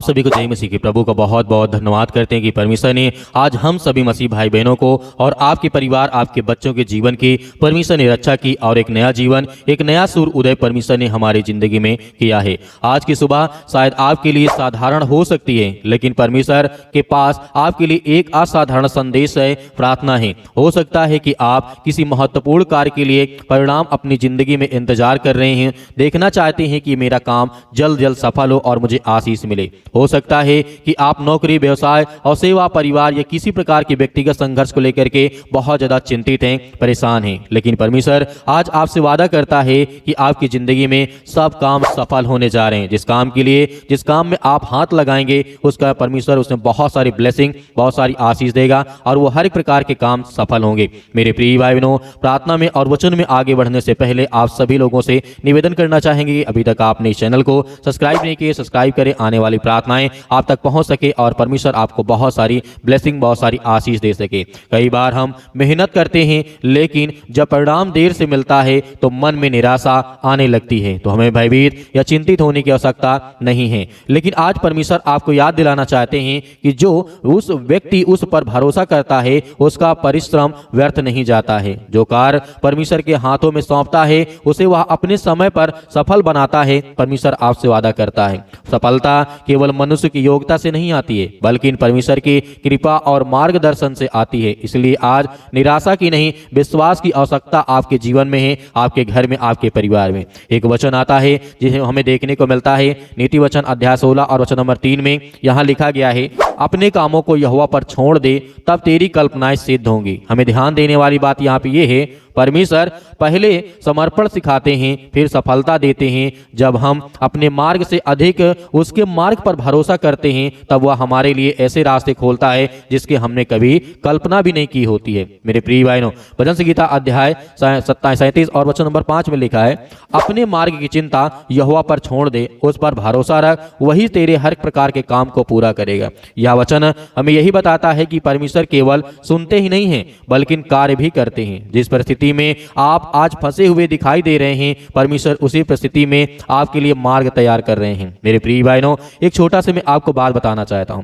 सभी को जय मसीह की। प्रभु का बहुत बहुत धन्यवाद करते हैं कि परमेश्वर ने आज हम सभी मसीह भाई बहनों को और आपके परिवार, आपके बच्चों के जीवन की परमेश्वर ने रक्षा की और एक नया जीवन, एक नया सूर्य उदय परमेश्वर ने हमारी जिंदगी में किया है। आज की सुबह शायद आपके लिए साधारण हो सकती है, लेकिन परमेश्वर के पास आपके लिए एक असाधारण संदेश है, प्रार्थना है। हो सकता है कि आप किसी महत्वपूर्ण कार्य के लिए परिणाम अपनी जिंदगी में इंतजार कर रहे हैं, देखना चाहते हैं कि मेरा काम जल्द जल्द सफल हो और मुझे आशीष मिले। हो सकता है कि आप नौकरी, व्यवसाय और सेवा, परिवार या किसी प्रकार के व्यक्तिगत संघर्ष को लेकर के बहुत ज्यादा चिंतित हैं, परेशान हैं, लेकिन परमेश्वर आज आपसे वादा करता है कि आपकी जिंदगी में सब काम सफल होने जा रहे हैं। जिस काम के लिए, जिस काम में आप हाथ लगाएंगे, उसका परमेश्वर उसमें बहुत सारी ब्लेसिंग, बहुत सारी आशीष देगा और वो हर एक प्रकार के काम सफल होंगे। मेरे प्रिय भाई बहनों, प्रार्थना में और वचन में आगे बढ़ने से पहले आप सभी लोगों से निवेदन करना चाहेंगे कि अभी तक आपने इस चैनल को सब्सक्राइब नहीं किए, सब्सक्राइब करें, आने वाली प्रार्थनाएं आप तक पहुंच सके और परमेश्वर आपको बहुत सारी ब्लेसिंग, बहुत सारी आशीष दे सके। कई बार हम मेहनत करते हैं, लेकिन जब परिणाम देर से मिलता है तो मन में निराशा आने लगती है। तो हमें भयभीत या चिंतित होने की आवश्यकता नहीं है, लेकिन आज परमेश्वर आपको याद दिलाना चाहते हैं कि जो उस व्यक्ति उस पर भरोसा करता है, उसका परिश्रम व्यर्थ नहीं जाता है। जो कार्य परमेश्वर के हाथों में सौंपता है, उसे वह अपने समय पर सफल बनाता है। परमेश्वर आपसे वादा करता है, सफलता केवल मनुष्य की योग्यता से नहीं आती है, बल्कि परमेश्वर की कृपा और मार्गदर्शन से आती है। इसलिए आज निराशा की नहीं, विश्वास की आवश्यकता आपके जीवन में है, आपके घर में, आपके परिवार में। एक वचन आता है जिसे हमें देखने को मिलता है, नीति वचन अध्याय 16 और वचन नंबर 3 में यहाँ लिखा गया है, अपने कामों को यहोवा पर छोड़ दे, तब तेरी कल्पनाएं सिद्ध होंगी। हमें ध्यान देने वाली बात यहाँ पे ये है, परमेश्वर पहले समर्पण सिखाते हैं, फिर सफलता देते हैं। जब हम अपने मार्ग से अधिक उसके मार्ग पर भरोसा करते हैं, तब वह हमारे लिए ऐसे रास्ते खोलता है जिसके हमने कभी कल्पना भी नहीं की होती है। मेरे प्रिय भाइयों, भजन संहिता अध्याय 37 और वचन नंबर 5 में लिखा है, अपने मार्ग की चिंता यहोवा पर छोड़ दे, उस पर भरोसा रख, वही तेरे हर प्रकार के काम को पूरा करेगा। यह वचन हमें यही बताता है कि परमेश्वर केवल सुनते ही नहीं हैं, बल्कि कार्य भी करते हैं। जिस परिस्थिति में आप आज फंसे हुए दिखाई दे रहे हैं, परमेश्वर उसी परिस्थिति में आपके लिए मार्ग तैयार कर रहे हैं। मेरे प्रिय भाइयों, एक छोटा सा मैं आपको बात बताना चाहता हूं।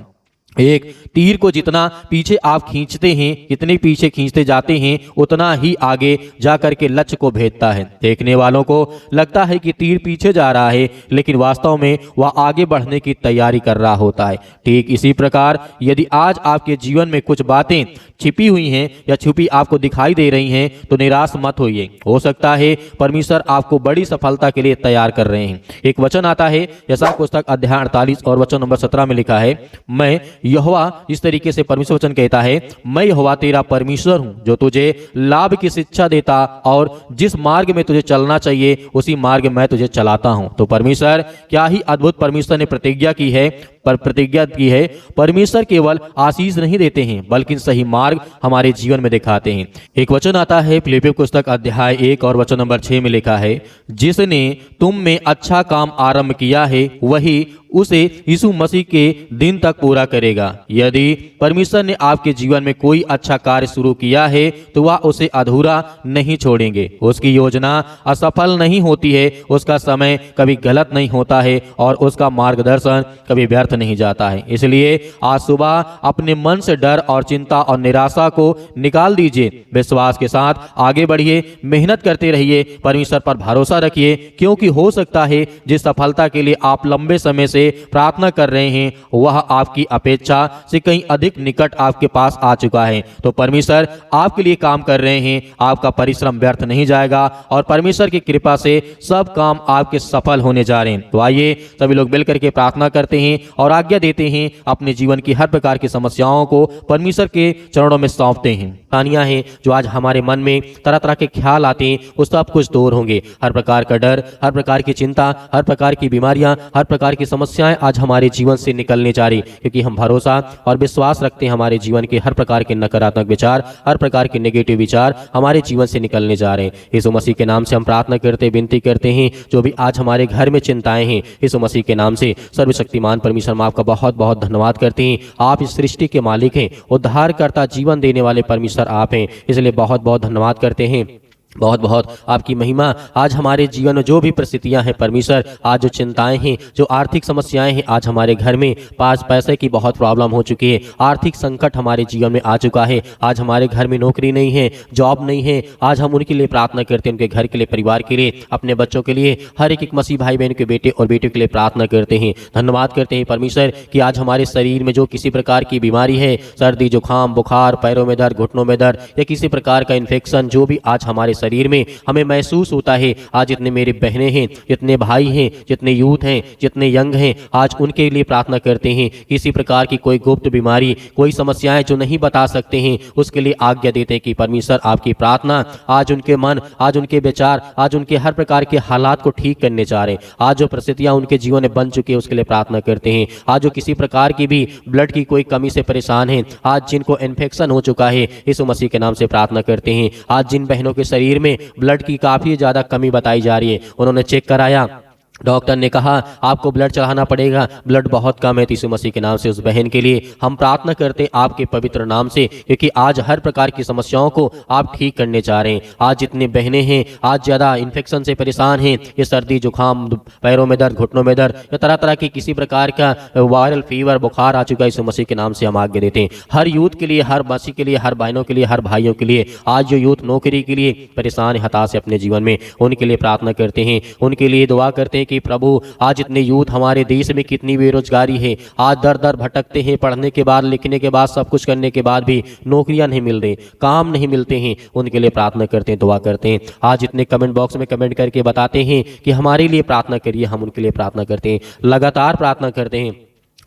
एक तीर को जितना पीछे आप खींचते हैं, जितने पीछे खींचते जाते हैं, उतना ही आगे जाकर के लक्ष्य को भेदता है। देखने वालों को लगता है कि तीर पीछे जा रहा है, लेकिन वास्तव में वह आगे बढ़ने की तैयारी कर रहा होता है। ठीक इसी प्रकार यदि आज आपके जीवन में कुछ बातें छिपी हुई हैं या छुपी आपको दिखाई दे रही हैं, तो निराश मत होइए। हो सकता है परमेश्वर आपको बड़ी सफलता के लिए तैयार कर रहे हैं। एक वचन आता है, यशायाह पुस्तक अध्याय 48 और वचन नंबर 17 में लिखा है, मैं यहोवा, इस तरीके से परमेश्वर वचन कहता है, मैं यहोवा तेरा परमेश्वर हूं, जो तुझे लाभ की शिक्षा देता और जिस मार्ग में तुझे चलना चाहिए उसी मार्ग में तुझे चलाता हूं। तो परमेश्वर, क्या ही अद्भुत परमेश्वर ने प्रतिज्ञा की है, परमेश्वर केवल आशीष नहीं देते हैं, बल्कि सही मार्ग हमारे जीवन में दिखाते हैं। एक वचन आता है, फिलिप्पियों पुस्तक अध्याय 1 और वचन नंबर 6 में लिखा है, जिसने तुम में अच्छा काम आरंभ किया है, वही उसे यीशु मसीह के दिन तक पूरा करेगा। यदि परमेश्वर ने आपके जीवन में कोई अच्छा कार्य शुरू किया है, तो वह उसे अधूरा नहीं छोड़ेंगे। उसकी योजना असफल नहीं होती है, उसका समय कभी गलत नहीं होता है और उसका मार्गदर्शन कभी व्यर्थ नहीं जाता है। इसलिए आज सुबह अपने मन से डर और चिंता और निराशा को निकाल दीजिए, विश्वास के साथ आगे बढ़िए, मेहनत करते रहिए, परमेश्वर पर भरोसा रखिए, क्योंकि हो सकता है जिस सफलता के लिए आप लंबे समय से प्रार्थना कर रहे हैं, वह आपकी अपेक्षा से कहीं अधिक निकट आपके पास आ चुका है। तो परमेश्वर आपके लिए काम कर रहे हैं, आपका परिश्रम व्यर्थ नहीं जाएगा और परमेश्वर की कृपा से सब काम आपके सफल होने जा रहे हैं। तो आइए सभी लोग मिलकर के प्रार्थना करते हैं और आज्ञा देते हैं, अपने जीवन की हर प्रकार की समस्याओं को परमेश्वर के चरणों में सौंपते हैं। कहानियां हैं जो आज हमारे मन में तरह तरह के ख्याल आते हैं, वो सब कुछ दूर होंगे। हर प्रकार का डर, हर प्रकार की चिंता, हर प्रकार की बीमारियां, हर प्रकार की समस्याएं आज हमारे जीवन से निकलने जा रही, क्योंकि हम भरोसा और विश्वास रखते हैं। हमारे जीवन के हर प्रकार के नकारात्मक विचार, हर प्रकार के नेगेटिव विचार हमारे जीवन से निकलने जा रहे हैं। यीशु मसीह के नाम से हम प्रार्थना करते, विनती करते हैं, जो भी आज हमारे घर में चिंताएं हैं, यीशु मसीह के नाम से सर्वशक्तिमान परमेश्वर, हम आपका बहुत बहुत धन्यवाद करते हैं। आप इस सृष्टि के मालिक हैं, उद्धारकर्ता, जीवन देने वाले परमेश्वर आप हैं, इसलिए बहुत बहुत धन्यवाद करते हैं। बहुत बहुत आपकी महिमा। आज हमारे जीवन में जो भी परिस्थितियां हैं परमेश्वर, आज जो चिंताएं हैं, जो आर्थिक समस्याएं हैं, आज हमारे घर में पास पैसे की बहुत प्रॉब्लम हो चुकी है, आर्थिक संकट हमारे जीवन में आ चुका है, आज हमारे घर में नौकरी नहीं है, जॉब नहीं है, आज हम उनके लिए प्रार्थना करते हैं, उनके घर के लिए, परिवार के लिए, अपने बच्चों के लिए, हर एक मसीह भाई बहन के बेटे और बेटियों के लिए प्रार्थना करते हैं। धन्यवाद करते हैं परमेश्वर कि आज हमारे शरीर में जो किसी प्रकार की बीमारी है, सर्दी जुकाम बुखार, पैरों में दर्द, घुटनों में दर्द या किसी प्रकार का इन्फेक्शन जो भी आज हमारे शरीर में हमें महसूस होता है, आज जितने मेरे बहनें हैं, जितने भाई हैं, जितने यूथ हैं, जितने यंग हैं, आज उनके लिए प्रार्थना करते हैं। किसी प्रकार की कोई गुप्त बीमारी, कोई समस्याएं जो नहीं बता सकते हैं, उसके लिए आज्ञा देते हैं कि परमेश्वर आपकी प्रार्थना आज उनके मन, आज उनके विचार, आज उनके हर प्रकार के हालात को ठीक करने जा रहे हैं। आज जो परिस्थितियां उनके जीवन में बन चुकी है उसके लिए प्रार्थना करते हैं। आज जो किसी प्रकार की भी ब्लड की कोई कमी से परेशान है, आज जिनको इन्फेक्शन हो चुका है, यीशु मसीह के नाम से प्रार्थना करते हैं। आज जिन बहनों के शरीर में ब्लड की काफ़ी ज़्यादा कमी बताई जा रही है, उन्होंने चेक कराया, डॉक्टर ने कहा आपको ब्लड चढ़ाना पड़ेगा, ब्लड बहुत कम है, तो यीशु मसीह के नाम से उस बहन के लिए हम प्रार्थना करते हैं आपके पवित्र नाम से, क्योंकि आज हर प्रकार की समस्याओं को आप ठीक करने जा रहे हैं। आज जितने बहनें हैं आज ज़्यादा इन्फेक्शन से परेशान हैं, ये सर्दी जुकाम, पैरों में दर्द, घुटनों में दर्द या तरह तरह की किसी प्रकार का वायरल फीवर बुखार आ चुका है, यीशु मसीह के नाम से हम आज्ञा देते हैं हर यूथ के लिए, हर मसीह के लिए, हर बहनों के लिए, हर भाइयों के लिए। आज जो यूथ नौकरी के लिए परेशान है, हताश है अपने जीवन में, उनके लिए प्रार्थना करते हैं, उनके लिए दुआ करते हैं कि प्रभु आज इतने यूथ हमारे देश में कितनी बेरोजगारी है, आज दर दर भटकते हैं, पढ़ने के बाद, लिखने के बाद, सब कुछ करने के बाद भी नौकरियां नहीं मिल रही, काम नहीं मिलते हैं, उनके लिए प्रार्थना करते हैं, दुआ करते हैं। आज इतने कमेंट बॉक्स में कमेंट करके बताते हैं कि हमारे लिए प्रार्थना करिए, हम उनके लिए प्रार्थना करते हैं, लगातार प्रार्थना करते हैं,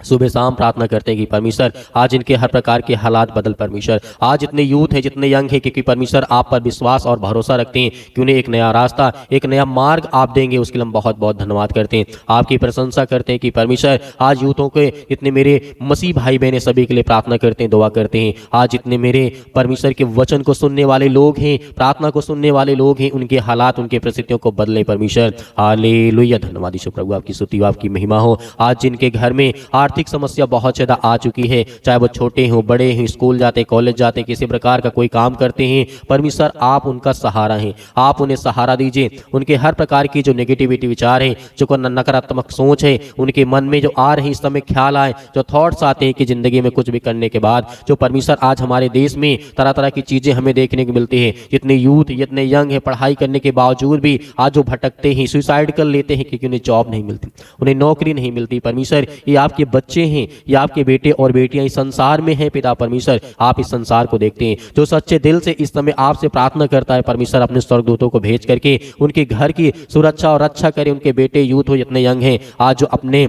सुबह शाम प्रार्थना करते हैं कि परमेश्वर आज इनके हर प्रकार के हालात बदल। परमेश्वर आज इतने यूथ हैं, जितने यंग हैं, क्योंकि परमेश्वर आप पर विश्वास और भरोसा रखते हैं कि उन्हें एक नया रास्ता, एक नया मार्ग आप देंगे, उसके लिए हम बहुत बहुत धन्यवाद करते हैं, आपकी प्रशंसा करते हैं कि परमेश्वर आज यूथों के इतने मेरे मसीह भाई बहने सभी के लिए प्रार्थना करते हैं, दुआ करते हैं। आज इतने मेरे परमेश्वर के वचन को सुनने वाले लोग हैं, प्रार्थना को सुनने वाले लोग हैं, उनके हालात, उनके परिस्थितियों को बदले परमेश्वर। हालेलुया, धन्यवाद यीशु प्रभु, आपकी स्तुति, आपकी महिमा हो। आज जिनके घर में आर्थिक समस्या बहुत ज़्यादा आ चुकी है, चाहे वो छोटे हों, बड़े हैं, स्कूल जाते, कॉलेज जाते, किसी प्रकार का कोई काम करते हैं, परमेश्वर आप उनका सहारा हैं, आप उन्हें सहारा दीजिए। उनके हर प्रकार की जो नेगेटिविटी विचार है, जो नकारात्मक सोच है, उनके मन में जो आ रही इस समय ख्याल आए, जो थॉट्स आते हैं कि ज़िंदगी में कुछ भी करने के बाद, जो परमेश्वर आज हमारे देश में तरह तरह की चीज़ें हमें देखने को मिलती है, जितने यूथ, जितने यंग है, पढ़ाई करने के बावजूद भी आज जो भटकते हैं, सुसाइड कर लेते हैं क्योंकि उन्हें जॉब नहीं मिलती, उन्हें नौकरी नहीं मिलती। परमेश्वर ये आपके बच्चे हैं, ये आपके बेटे और बेटियां इस संसार में हैं। पिता परमेश्वर आप इस संसार को देखते हैं, जो सच्चे दिल से इस समय आपसे प्रार्थना करता है, परमेश्वर अपने स्वर्गदूतों को भेज करके उनके घर की सुरक्षा और रक्षा करे। उनके बेटे यूथ हो, जितने यंग हैं, आज जो अपने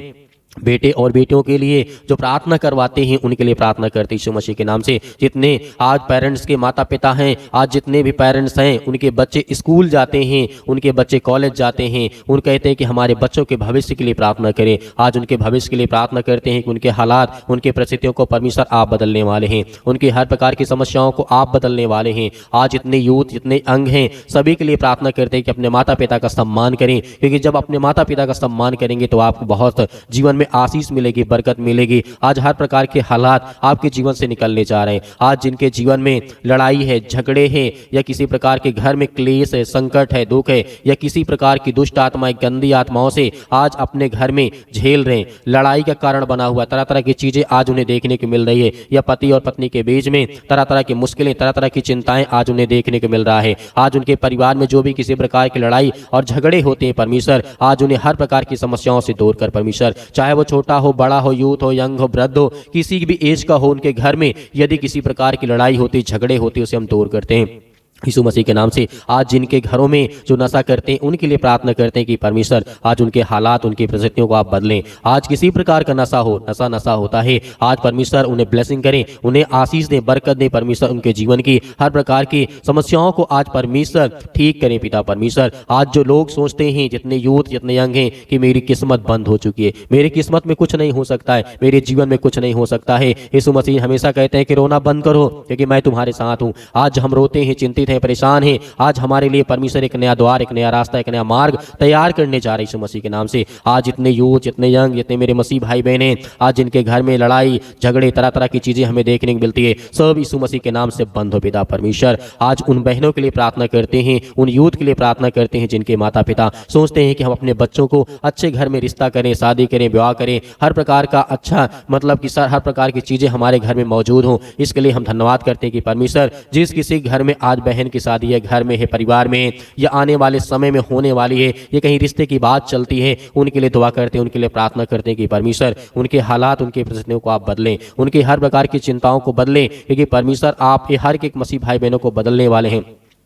बेटे और बेटियों के लिए जो प्रार्थना करवाते हैं, उनके लिए प्रार्थना करते हैं यीशु मसीह के नाम से। जितने आज पेरेंट्स के माता पिता हैं, आज जितने भी पेरेंट्स हैं, उनके बच्चे स्कूल जाते हैं, उनके बच्चे कॉलेज जाते हैं, उन कहते हैं कि हमारे बच्चों के भविष्य के लिए प्रार्थना करें। आज उनके भविष्य के लिए प्रार्थना करते हैं कि उनके हालात, उनके परिस्थितियों को परमेश्वर आप बदलने वाले हैं, उनकी हर प्रकार की समस्याओं को आप बदलने वाले हैं। आज जितने यूथ, जितने अंग हैं, सभी के लिए प्रार्थना करते हैं कि अपने माता पिता का सम्मान करें, क्योंकि जब अपने माता पिता का सम्मान करेंगे तो आपको बहुत जीवन में आशीष मिलेगी, बरकत मिलेगी। आज हर प्रकार के हालात आपके जीवन से निकलने जा रहे हैं। आज जिनके जीवन में लड़ाई है, झगड़े हैं, या किसी प्रकार के घर में क्लेश है, संकट है, दुख है, या किसी प्रकार की दुष्ट आत्माएं, गंदी आत्माओं से आज अपने घर में झेल रहे हैं, लड़ाई का कारण बना हुआ तरह तरह की चीजें आज उन्हें देखने को मिल रही है, या पति और पत्नी के बीच में तरह तरह की मुश्किलें, तरह तरह की चिंताएं आज उन्हें देखने को मिल रहा है। आज उनके परिवार में जो भी किसी प्रकार की लड़ाई और झगड़े होते हैं, परमेश्वर आज उन्हें हर प्रकार की समस्याओं से दूर कर। परमेश्वर चाहे वो छोटा हो, बड़ा हो, यूथ हो, यंग हो, वृद्ध हो, किसी भी एज का हो, उनके घर में यदि किसी प्रकार की लड़ाई होती, झगड़े होते, उसे हम दूर करते हैं यीशु मसीह के नाम से। आज जिनके घरों में जो नशा करते हैं, उनके लिए प्रार्थना करते हैं कि परमेश्वर आज उनके हालात, उनकी परिस्थितियों को आप बदलें। आज किसी प्रकार का नशा हो, नशा होता है, आज परमेश्वर उन्हें ब्लेसिंग करें, उन्हें आशीष दें, बरकत दें। परमेश्वर उनके जीवन की हर प्रकार की समस्याओं को आज परमेश्वर ठीक करें। पिता परमेश्वर आज जो लोग सोचते हैं, जितने यूथ, जितने यंग हैं, कि मेरी किस्मत बंद हो चुकी है, मेरी किस्मत में कुछ नहीं हो सकता है, मेरे जीवन में कुछ नहीं हो सकता है, यीशु मसीह हमेशा कहते हैं कि रोना बंद करो क्योंकि मैं तुम्हारे साथ हूँ। आज हम रोते हैं, चिंतित हैं, परेशान हैं, आज हमारे लिए परमेश्वर एक नया द्वार, एक नया रास्ता, एक नया मार्ग तैयार करने जा रहे हैं यीशु मसीह के नाम से। आज जितने यूथ, जितने यंग, जितने मेरे मसीह भाई बहन हैं, आज जिनके घर में लड़ाई झगड़े तरह तरह की चीज़ें हमें देखने को मिलती है, सब यीशु मसीह के नाम से बंद हो पिता परमेश्वर। आज उन बहनों के लिए प्रार्थना करते हैं, उन यूथ के लिए प्रार्थना करते हैं जिनके माता पिता सोचते हैं कि हम अपने बच्चों को अच्छे घर में रिश्ता करें, शादी करें, विवाह करें, हर प्रकार का अच्छा मतलब कि हर प्रकार की चीज़ें हमारे घर में मौजूद हों। इसके लिए हम धन्यवाद करते हैं कि परमेश्वर जिस किसी घर में आज बहन की शादी है, घर में है, परिवार में है, या आने वाले समय में होने वाली है, ये कहीं रिश्ते की बात चलती है, उनके लिए दुआ करते हैं, उनके लिए प्रार्थना करते हैं कि परमेश्वर उनके हालात, उनकी परिस्थितियों को आप बदलें, उनकी हर प्रकार की चिंताओं को बदलें, क्योंकि परमेश्वर आप ये हर एक मसीह भाई बहनों को बदलने वाले हैं।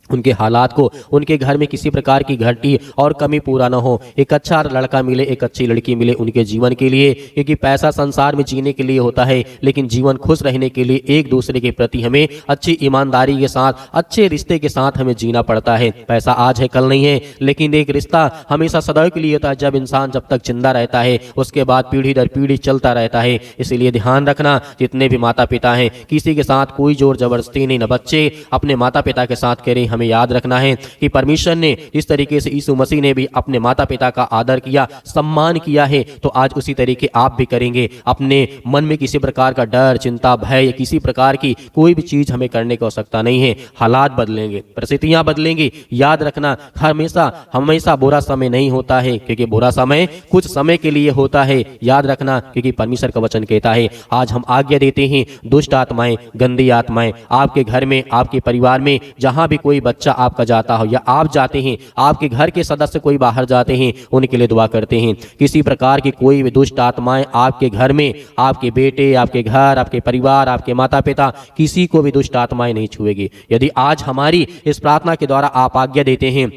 उनके हालात को, उनके घर में किसी प्रकार की घटी और कमी पूरा ना हो, एक अच्छा लड़का मिले, एक अच्छी लड़की मिले उनके जीवन के लिए, क्योंकि पैसा संसार में जीने के लिए होता है, लेकिन जीवन खुश रहने के लिए एक दूसरे के प्रति हमें अच्छी ईमानदारी के साथ, अच्छे रिश्ते के साथ हमें जीना पड़ता है। पैसा आज है कल नहीं है, लेकिन एक रिश्ता हमेशा सदैव के लिए होता है। जब इंसान जब तक जिंदा रहता है उसके बाद पीढ़ी दर पीढ़ी चलता रहता है। इसीलिए ध्यान रखना, जितने भी माता पिता हैं, किसी के साथ कोई जोर जबरदस्ती नहीं, न बच्चे अपने माता पिता के साथ करें। हमें याद रखना है कि परमेश्वर ने जिस तरीके से यीशु मसीह ने भी अपने माता पिता का आदर किया, सम्मान किया है, तो आज उसी तरीके आप भी करेंगे। अपने मन में किसी प्रकार का डर, चिंता, भय या किसी प्रकार की कोई भी चीज हमें करने की आवश्यकता नहीं है। हालात बदलेंगे, परिस्थितियां बदलेंगी, याद रखना हमेशा हमेशा बुरा समय नहीं होता है, क्योंकि बुरा समय कुछ समय के लिए होता है। याद रखना, क्योंकि परमेश्वर का वचन कहता है, आज हम आज्ञा देते हैं दुष्ट आत्माएं, गंदी आत्माएं आपके घर में, आपके परिवार में, जहां भी कोई बच्चा आपका जाता हो या आप जाते हैं, आपके घर के सदस्य कोई बाहर जाते हैं, उनके लिए दुआ करते हैं। किसी प्रकार की कोई भी दुष्ट आत्माएं आपके घर में, आपके बेटे, आपके घर, आपके परिवार, आपके माता पिता, किसी को भी दुष्ट आत्माएं नहीं छुएगी। यदि आज हमारी इस प्रार्थना के द्वारा आप आज्ञा देते हैं,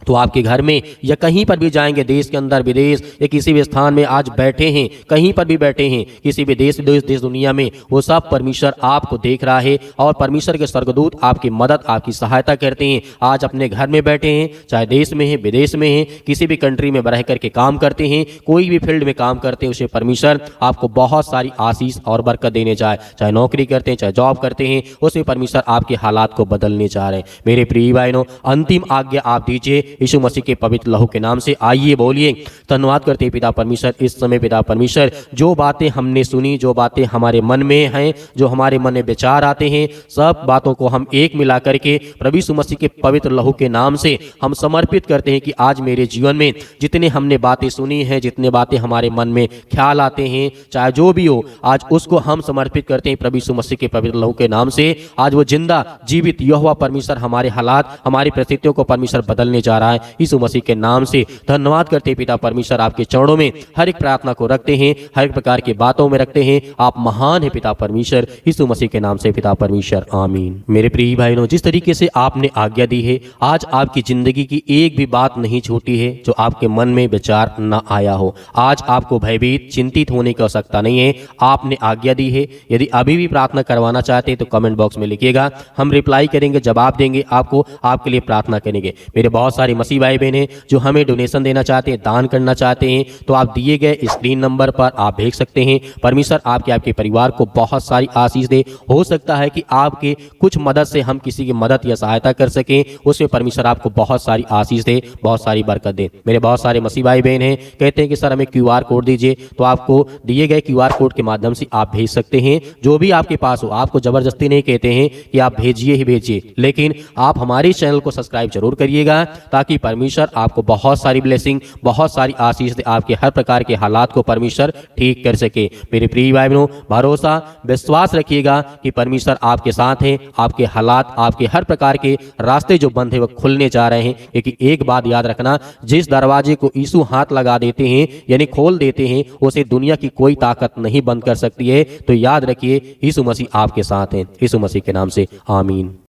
तो आपके घर में या कहीं पर भी जाएंगे, देश के अंदर विदेश या किसी भी स्थान में आज बैठे हैं, कहीं पर भी बैठे हैं, किसी भी देश दुनिया में, वो सब परमेश्वर आपको देख रहा है और परमेश्वर के स्वर्गदूत आपकी मदद, आपकी सहायता करते हैं। आज अपने घर में बैठे हैं, चाहे देश में हैं, विदेश में हैं, किसी भी कंट्री में रह करके काम करते हैं, कोई भी फील्ड में काम करते हैं, उसे परमेश्वर आपको बहुत सारी आशीष और बरकत देने जाए। चाहे नौकरी करते हैं, चाहे जॉब करते हैं, उसमें परमेश्वर आपके हालात को बदलने जा रहे हैं। मेरे प्रिय भाइयों, अंतिम आज्ञा आप दीजिए यीशु मसीह के पवित्र लहू के नाम से। आइए बोलिए, धन्यवाद करते हैं पिता परमेश्वर। इस समय पिता परमेश्वर, जो बातें हमने सुनी, जो बातें हमारे मन में हैं, जो हमारे मन में विचार आते हैं, सब बातों को हम एक मिला करके प्रभु यीशु मसीह के पवित्र लहू के नाम से हम समर्पित करते हैं कि आज मेरे जीवन में जितने हमने बातें सुनी हैं, जितने बातें हमारे मन में ख्याल आते हैं, चाहे जो भी हो, आज उसको हम समर्पित करते हैं प्रभु यीशु मसीह के पवित्र लहू के नाम से। आज वो जिंदा जीवित यहोवा परमेश्वर हमारे हालात, हमारी परिस्थितियों को परमेश्वर बदलने जा रहा है यीशु मसीह के नाम से। धन्यवाद करते हैं पिता परमेश्वर, आपके चरणों में हर एक प्रार्थना को रखते हैं, हर एक प्रकार की बातों में रखते हैं। आप महान है पिता परमेश्वर, यीशु मसीह के नाम से पिता परमेश्वर, आमीन। मेरे प्रिय भाइयों, जिस तरीके से आपने आज्ञा दी है, आज आपकी जिंदगी की एक भी बात नहीं छूटी है जो आपके मन में विचार न आया हो। आज आपको भयभीत, चिंतित होने की आवश्यकता नहीं है। आपने आज्ञा दी है। यदि अभी भी प्रार्थना करवाना चाहते हैं तो कमेंट बॉक्स में लिखिएगा, हम रिप्लाई करेंगे, जवाब देंगे आपको, आपके लिए प्रार्थना करेंगे। मेरे बहुत सारे मसीह भाई बहन हैं जो हमें डोनेशन देना चाहते हैं, दान करना चाहते हैं, तो आप दिए गए स्क्रीन नंबर पर आप भेज सकते हैं। परमेश्वर आपके परिवार को बहुत सारी आशीष दे। हो सकता है कि आपके कुछ मदद से हम किसी की मदद या सहायता कर सकें, उसमें परमेश्वर आपको बहुत सारी आशीष दे, बहुत सारी बरकत दे। मेरे बहुत सारे मसीह भाई बहन हैं, कहते हैं कि सर हमें QR कोड दीजिए, तो आपको दिए गए QR कोड के माध्यम से आप भेज सकते हैं। जो भी आपके पास हो, आपको जबरदस्ती नहीं कहते हैं कि आप भेजिए ही भेजिए, लेकिन आप हमारे चैनल को सब्सक्राइब जरूर करिएगा, ताकि परमेश्वर आपको बहुत सारी ब्लेसिंग, बहुत सारी आशीष दे, आपके हर प्रकार के हालात को परमेश्वर ठीक कर सके। मेरे प्रिय भाई बहनों, भरोसा, विश्वास रखिएगा कि परमेश्वर आपके साथ हैं। आपके हालात, आपके हर प्रकार के रास्ते जो बंद है वो खुलने जा रहे हैं। क्योंकि एक बात याद रखना, जिस दरवाजे को यीशु हाथ लगा देते हैं यानी खोल देते हैं, उसे दुनिया की कोई ताकत नहीं बंद कर सकती है। तो याद रखिए, यीशु मसीह आपके साथ हैं। यीशु मसीह के नाम से, आमीन।